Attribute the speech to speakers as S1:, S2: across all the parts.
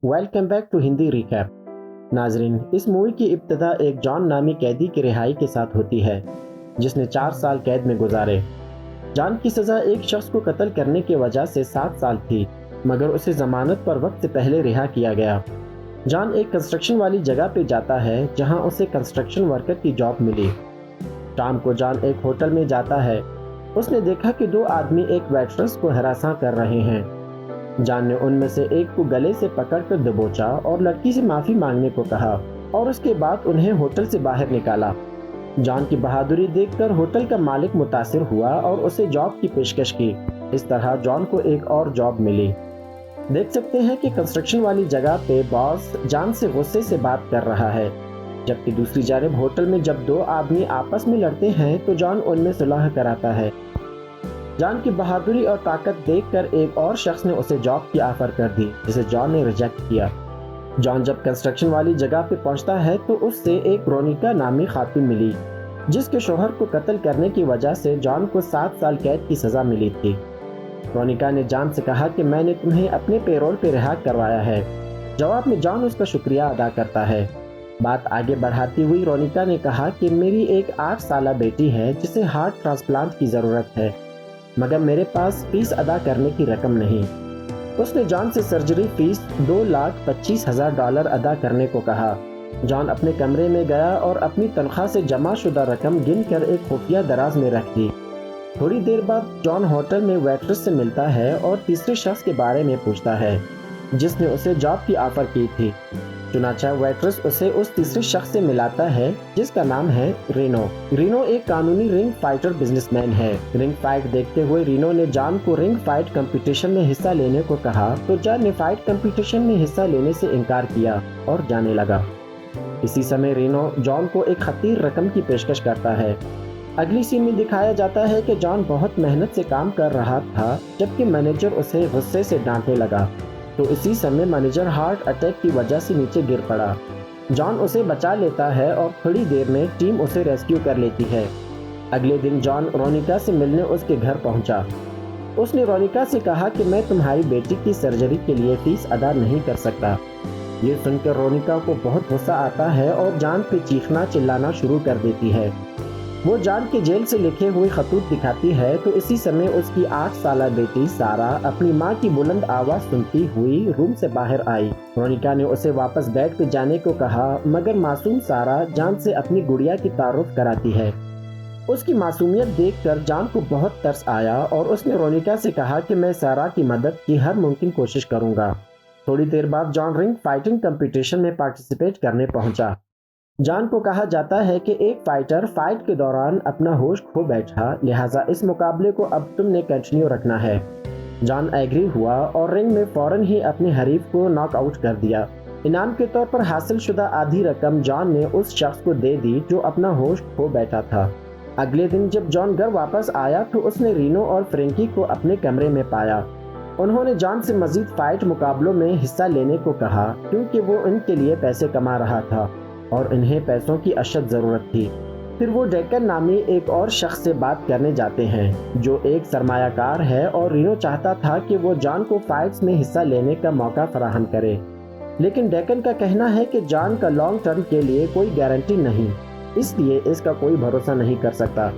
S1: Welcome back to Hindi recap. ناظرین، اس movie کی ابتدا ایک جان نامی قیدی کی رہائی کے ساتھ ہوتی ہے جس نے 4 سال قید میں گزارے۔ جان کی سزا ایک شخص کو قتل کرنے کی وجہ سے 7 سال تھی، مگر اسے ضمانت پر وقت سے پہلے رہا کیا گیا۔ جان ایک کنسٹرکشن والی جگہ پہ جاتا ہے جہاں اسے کنسٹرکشن ورکر کی جاب ملی۔ شام کو جان ایک ہوٹل میں جاتا ہے۔ اس نے دیکھا کہ 2 آدمی ایک ویٹرس کو ہراساں کر رہے ہیں۔ جان نے ان میں سے ایک کو گلے سے پکڑ کر دبوچا اور لڑکی سے معافی مانگنے کو کہا اور اس کے بعد انہیں ہوٹل سے باہر نکالا۔ جان کی بہادری دیکھ کر ہوٹل کا مالک متاثر ہوا اور اسے جاب کی پیشکش کی۔ اس طرح جان کو ایک اور جاب ملی۔ دیکھ سکتے ہیں کہ کنسٹرکشن والی جگہ پہ باس جان سے غصے سے بات کر رہا ہے، جبکہ دوسری جانب ہوٹل میں جب 2 آدمی آپس میں لڑتے ہیں تو جان ان میں صلح کراتا ہے۔ جان کی بہادری اور طاقت دیکھ کر ایک اور شخص نے اسے جاب کی آفر کر دی جسے جان نے ریجیکٹ کیا۔ جان جب کنسٹرکشن والی جگہ پہ پہنچتا ہے تو اس سے ایک رونیکا نامی خاتون ملی جس کے شوہر کو قتل کرنے کی وجہ سے جان کو 7 سال قید کی سزا ملی تھی۔ رونیکا نے جان سے کہا کہ میں نے تمہیں اپنے پیرول پہ رہا کروایا ہے۔ جواب میں جان اس کا شکریہ ادا کرتا ہے۔ بات آگے بڑھاتی ہوئی رونیکا نے کہا کہ میری ایک 8 سالہ بیٹی ہے جسے ہارٹ ٹرانسپلانٹ کی ضرورت ہے، مگر میرے پاس فیس ادا کرنے کی رقم نہیں۔ اس نے جان سے سرجری فیس $2,25,000 ادا کرنے کو کہا۔ جان اپنے کمرے میں گیا اور اپنی تنخواہ سے جمع شدہ رقم گن کر ایک خفیہ دراز میں رکھ دی۔ تھوڑی دیر بعد جان ہوٹل میں ویٹرس سے ملتا ہے اور تیسرے شخص کے بارے میں پوچھتا ہے جس نے اسے جاب کی آفر کی تھی۔ چنانچہ ویٹرس اسے اس تیسرے شخص سے ملاتا ہے جس کا نام ہے رینو۔ رینو ایک قانونی رنگ فائٹر بزنس مین ہے۔ رنگ فائٹ دیکھتے ہوئے رینو نے جان کو رنگ فائٹ کمپٹیشن میں حصہ لینے کو کہا تو جان نے فائٹ کمپٹیشن میں حصہ لینے سے انکار کیا اور جانے لگا۔ اسی سمے رینو جان کو ایک خطیر رقم کی پیشکش کرتا ہے۔ اگلی سین میں دکھایا جاتا ہے کہ جان بہت محنت سے کام کر رہا تھا جبکہ مینیجر اسے غصے سے ڈانٹنے لگا تو اسی سمے مینیجر ہارٹ اٹیک کی وجہ سے نیچے گر پڑا۔ جان اسے بچا لیتا ہے اور تھوڑی دیر میں ٹیم اسے ریسکیو کر لیتی ہے۔ اگلے دن جان رونیکا سے ملنے اس کے گھر پہنچا۔ اس نے رونیکا سے کہا کہ میں تمہاری بیٹی کی سرجری کے لیے فیس ادا نہیں کر سکتا۔ یہ سن کر رونیکا کو بہت غصہ آتا ہے اور جان پہ چیخنا چلانا شروع کر دیتی ہے۔ وہ جان کے جیل سے لکھے ہوئے خطوط دکھاتی ہے تو اسی سمے اس کی 8 سالہ بیٹی سارا اپنی ماں کی بلند آواز سنتی ہوئی روم سے باہر آئی۔ رونیکا نے اسے واپس بیڈ پہ جانے کو کہا مگر معصوم سارا جان سے اپنی گڑیا کی تعارف کراتی ہے۔ اس کی معصومیت دیکھ کر جان کو بہت ترس آیا اور اس نے رونیکا سے کہا کہ میں سارا کی مدد کی ہر ممکن کوشش کروں گا۔ تھوڑی دیر بعد جان رنگ فائٹنگ کمپٹیشن میں پارٹیسپیٹ کرنے پہنچا۔ جان کو کہا جاتا ہے کہ ایک فائٹر فائٹ کے دوران اپنا ہوش کھو بیٹھا، لہٰذا اس مقابلے کو اب تم نے کنٹینیو رکھنا ہے۔ جان ایگری ہوا اور رنگ میں فوراً ہی اپنے حریف کو ناک آؤٹ کر دیا۔ انعام کے طور پر حاصل شدہ آدھی رقم جان نے اس شخص کو دے دی جو اپنا ہوش کھو بیٹھا تھا۔ اگلے دن جب جان گھر واپس آیا تو اس نے رینو اور فرینکی کو اپنے کمرے میں پایا۔ انہوں نے جان سے مزید فائٹ مقابلوں میں حصہ لینے کو کہا کیونکہ وہ ان کے لیے پیسے کما رہا تھا اور انہیں پیسوں کی اشد ضرورت تھی۔ پھر وہ ڈیکن نامی ایک اور شخص سے بات کرنے جاتے ہیں جو ایک سرمایہ کار ہے اور رینو چاہتا تھا کہ وہ جان کو فائٹس میں حصہ لینے کا موقع فراہم کرے، لیکن ڈیکن کا کہنا ہے کہ جان کا لانگ ٹرم کے لیے کوئی گارنٹی نہیں، اس لیے اس کا کوئی بھروسہ نہیں کر سکتا۔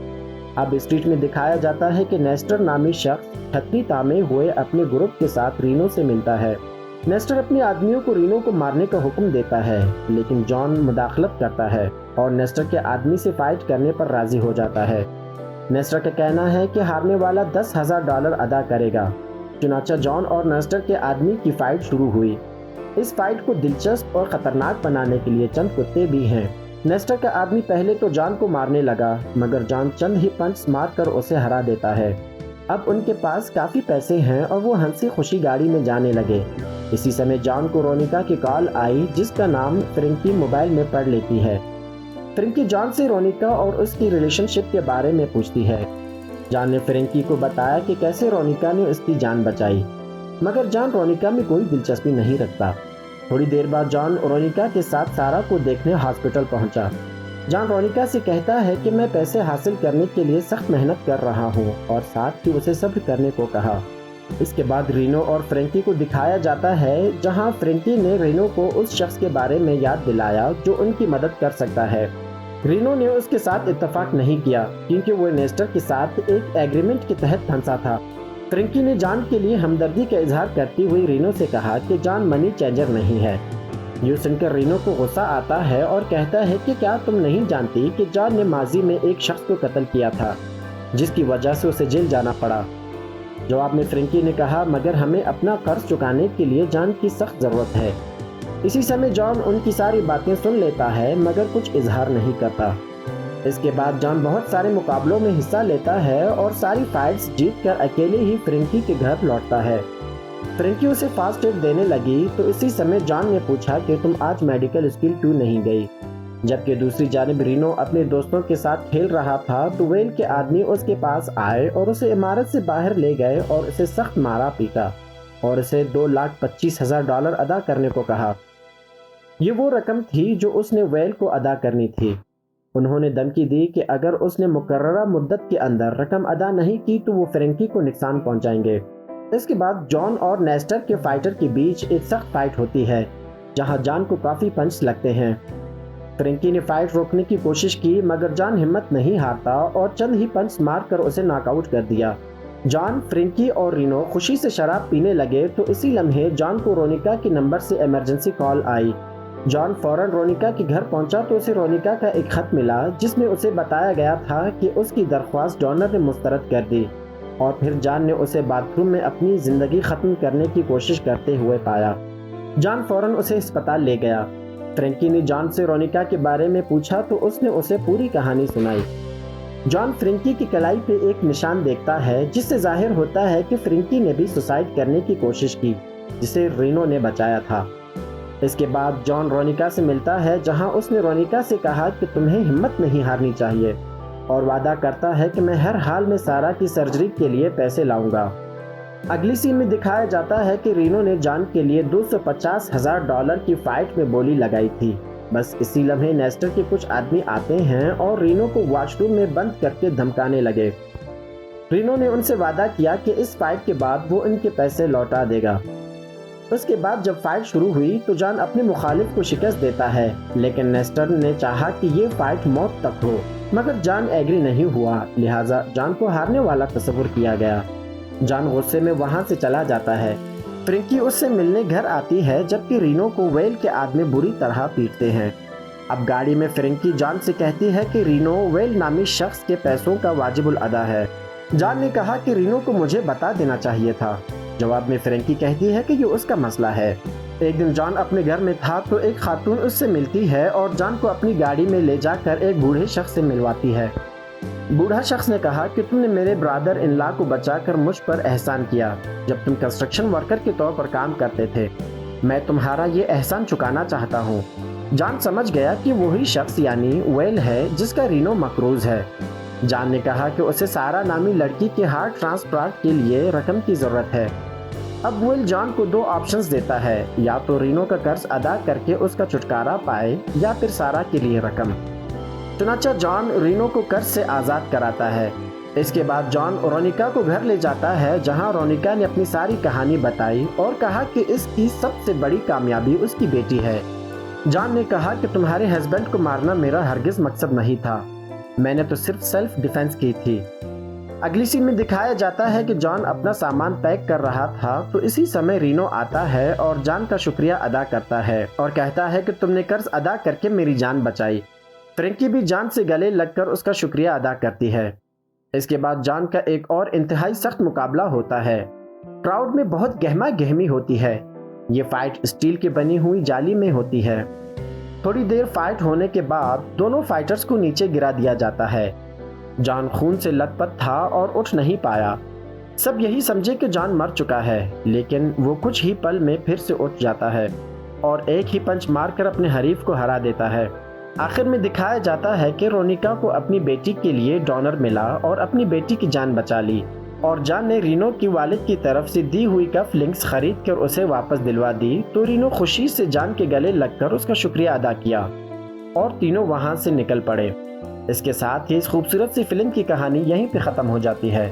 S1: اب اسٹریٹ میں دکھایا جاتا ہے کہ نیسٹر نامی شخص چھتری تامے ہوئے اپنے گروپ کے ساتھ رینو سے ملتا ہے۔ نیسٹر اپنے آدمیوں کو رینو کو مارنے کا حکم دیتا ہے لیکن جان مداخلت کرتا ہے اور نیسٹر کے آدمی سے فائٹ کرنے پر راضی ہو جاتا ہے۔ نیسٹر کا کہنا ہے کہ ہارنے والا $10,000 ادا کرے گا۔ چنانچہ جان اور نیسٹر کے آدمی کی فائٹ شروع ہوئی۔ اس فائٹ کو دلچسپ اور خطرناک بنانے کے لیے چند کتے بھی ہیں۔ نیسٹر کا آدمی پہلے تو جان کو مارنے لگا مگر جان چند ہی پنچ مار کر اسے ہرا دیتا ہے۔ اب ان کے پاس کافی پیسے ہیں اور وہ ہنسی خوشی گاڑی میں جانے لگے۔ اسی سمے جان کو رونیکا کی کال آئی جس کا نام فرینکی موبائل میں پڑھ لیتی ہے۔ فرینکی جان سے رونیکا اور اس کی ریلیشن شپ کے بارے میں پوچھتی ہے۔ جان نے فرینکی کو بتایا کہ کیسے رونیکا نے اس کی جان بچائی، مگر جان رونیکا میں کوئی دلچسپی نہیں رکھتا۔ تھوڑی دیر بعد جان رونیکا کے ساتھ سارا کو دیکھنے ہاسپٹل پہنچا۔ جان رونیکا سے کہتا ہے کہ میں پیسے حاصل کرنے کے لیے سخت محنت کر رہا ہوں اور ساتھ ہی اسے صبر کرنے کو کہا۔ اس کے بعد رینو اور فرینکی کو دکھایا جاتا ہے جہاں فرینکی نے رینو کو اس شخص کے بارے میں یاد دلایا جو ان کی مدد کر سکتا ہے۔ رینو نے اس کے ساتھ اتفاق نہیں کیا کیونکہ وہ نیسٹر کے ساتھ ایک ایگریمنٹ کے تحت پھنسا تھا۔ فرینکی نے جان کے لیے ہمدردی کا اظہار کرتی ہوئی رینو سے کہا کہ جان منی چینجر نہیں ہے۔ یہ سن کر رینو کو غصہ آتا ہے اور کہتا ہے کہ کیا تم نہیں جانتی کہ جان نے ماضی میں ایک شخص کو قتل کیا تھا جس کی وجہ سے اسے جیل جانا پڑا۔ جواب میں فرینکی نے کہا مگر ہمیں اپنا قرض چکانے کے لیے جان کی سخت ضرورت ہے۔ اسی سمے جان ان کی ساری باتیں سن لیتا ہے مگر کچھ اظہار نہیں کرتا۔ اس کے بعد جان بہت سارے مقابلوں میں حصہ لیتا ہے اور ساری فائٹس جیت کر اکیلے ہی فرینکی کے گھر لوٹتا ہے۔ فرینکی اسے فاسٹ ایڈ دینے لگی تو اسی سمے جان نے پوچھا کہ تم آج میڈیکل اسکول کیوں نہیں گئی؟ جبکہ دوسری جانب رینو اپنے دوستوں کے ساتھ کھیل رہا تھا تو ویل کے آدمی اس کے پاس آئے اور اسے عمارت سے باہر لے گئے اور اسے سخت مارا پیٹا اور اسے $2,25,000 ادا کرنے کو کہا۔ یہ وہ رقم تھی جو اس نے ویل کو ادا کرنی تھی۔ انہوں نے دھمکی دی کہ اگر اس نے مقررہ مدت کے اندر رقم ادا نہیں کی تو وہ فرینکی کو نقصان پہنچائیں گے۔ اس کے بعد جان اور نیسٹر کے فائٹر کے بیچ ایک سخت فائٹ ہوتی ہے جہاں جان کو کافی پنچ لگتے ہیں۔ فرینکی نے فائٹ روکنے کی کوشش کی مگر جان ہمت نہیں ہارتا اور چند ہی پنچ مار کر اسے ناک آؤٹ کر دیا۔ جان، فرینکی اور رینو خوشی سے شراب پینے لگے تو اسی لمحے جان کو رونیکا کے نمبر سے ایمرجنسی کال آئی۔ جان فوراً رونیکا کے گھر پہنچا تو اسے رونیکا کا ایک خط ملا جس میں اسے بتایا گیا تھا کہ اس کی درخواست ڈونر نے مسترد کر دی اور پھر جان نے اسے باتھ روم میں اپنی زندگی ختم کرنے کی کوشش کرتے ہوئے پایا۔ جان فوراً اسے ہسپتال لے گیا۔ فرینکی نے جان سے رونیکا کے بارے میں پوچھا تو اس نے اسے پوری کہانی سنائی۔ جان فرینکی کی کلائی پہ ایک نشان دیکھتا ہے جس سے ظاہر ہوتا ہے کہ فرینکی نے بھی سوسائڈ کرنے کی کوشش کی جسے رینو نے بچایا تھا۔ اس کے بعد جان رونیکا سے ملتا ہے جہاں اس نے رونیکا سے کہا کہ تمہیں ہمت نہیں ہارنی چاہیے اور وعدہ کرتا ہے کہ میں ہر حال میں سارا کی سرجری کے لیے پیسے لاؤں گا۔ اگلی سین میں دکھایا جاتا ہے کہ رینو نے جان کے لیے $250,000 کی فائٹ میں بولی لگائی تھی۔ بس اسی لمحے نیسٹر کے کچھ آدمی آتے ہیں اور رینو کو واش روم میں بند کر کے دھمکانے لگے۔ رینو نے ان سے وعدہ کیا کہ اس فائٹ کے بعد وہ ان کے پیسے لوٹا دے گا۔ اس کے بعد جب فائٹ شروع ہوئی تو جان اپنے مخالف کو شکست دیتا ہے لیکن نیسٹر نے چاہا کہ یہ فائٹ موت تک ہو مگر جان ایگری نہیں ہوا، لہٰذا جان کو ہارنے والا تصور کیا گیا۔ جان غصے میں وہاں سے چلا جاتا ہے۔ فرینکی اس سے ملنے گھر آتی ہے جبکہ رینو کو ویل کے آدمی بری طرح پیٹتے ہیں۔ اب گاڑی میں فرینکی جان سے کہتی ہے کہ رینو ویل نامی شخص کے پیسوں کا واجب الادا ہے۔ جان نے کہا کہ رینو کو مجھے بتا دینا چاہیے تھا۔ جواب میں فرینکی کہتی ہے کہ یہ اس کا مسئلہ ہے۔ ایک دن جان اپنے گھر میں تھا تو ایک خاتون اس سے ملتی ہے اور جان کو اپنی گاڑی میں لے جا کر ایک بوڑھے شخص سے ملواتی ہے۔ بوڑھا شخص نے کہا کہ تم نے میرے برادر ان لا کو بچا کر مجھ پر احسان کیا جب تم کنسٹرکشن ورکر کے طور پر کام کرتے تھے۔ میں تمہارا یہ احسان چکانا چاہتا ہوں۔ جان سمجھ گیا کہ وہی شخص یعنی ویل ہے جس کا رینو مقروض ہے۔ جان نے کہا کہ اسے سارا نامی لڑکی کے ہارٹ ٹرانسپلانٹ کے لیے رقم کی ضرورت ہے۔ اب ویل جان کو 2 آپشنز دیتا ہے، یا تو رینو کا قرض ادا کر کے اس کا چھٹکارا پائے یا پھر سارا کے لیے رقم۔ چنانچہ جان رینو کو قرض سے آزاد کراتا ہے۔ اس کے بعد جان رونیکا کو گھر لے جاتا ہے جہاں رونیکا نے اپنی ساری کہانی بتائی اور کہا کہ اس کی سب سے بڑی کامیابی اس کی بیٹی ہے۔ جان نے کہا کہ تمہارے ہسبینڈ کو مارنا میرا ہرگز مقصد نہیں تھا، میں نے تو صرف سیلف ڈیفینس کی تھی۔ اگلی سین میں دکھایا جاتا ہے کہ جان اپنا سامان پیک کر رہا تھا تو اسی سمے رینو آتا ہے اور جان کا شکریہ ادا کرتا ہے اور کہتا ہے کہ تم نے قرض ادا کر کے میری جان بچائی۔ فرینکی بھی جان سے گلے لگ کر اس کا شکریہ ادا کرتی ہے۔ اس کے بعد جان کا ایک اور انتہائی سخت مقابلہ ہوتا ہے۔ کراؤڈ میں بہت گہما گہمی ہوتی ہے۔ یہ فائٹ اسٹیل کی بنی ہوئی جالی میں ہوتی ہے۔ تھوڑی دیر فائٹ ہونے کے بعد دونوں فائٹرز کو نیچے گرا دیا جاتا ہے۔ جان خون سے لت پت تھا اور اٹھ نہیں پایا۔ سب یہی سمجھے کہ جان مر چکا ہے لیکن وہ کچھ ہی پل میں پھر سے اٹھ جاتا ہے اور ایک ہی پنچ مار کر اپنے حریف کو ہرا دیتا ہے۔ آخر میں دکھایا جاتا ہے کہ رونیکا کو اپنی بیٹی کے لیے ڈونر ملا اور اپنی بیٹی کی جان بچا لی اور جان نے رینو کی والد کی طرف سے دی ہوئی کف لنکس خرید کر اسے واپس دلوا دی تو رینو خوشی سے جان کے گلے لگ کر اس کا شکریہ ادا کیا اور تینوں وہاں سے نکل پڑے۔ اس کے ساتھ ہی اس خوبصورت سی فلم کی کہانی یہیں پہ ختم ہو جاتی ہے۔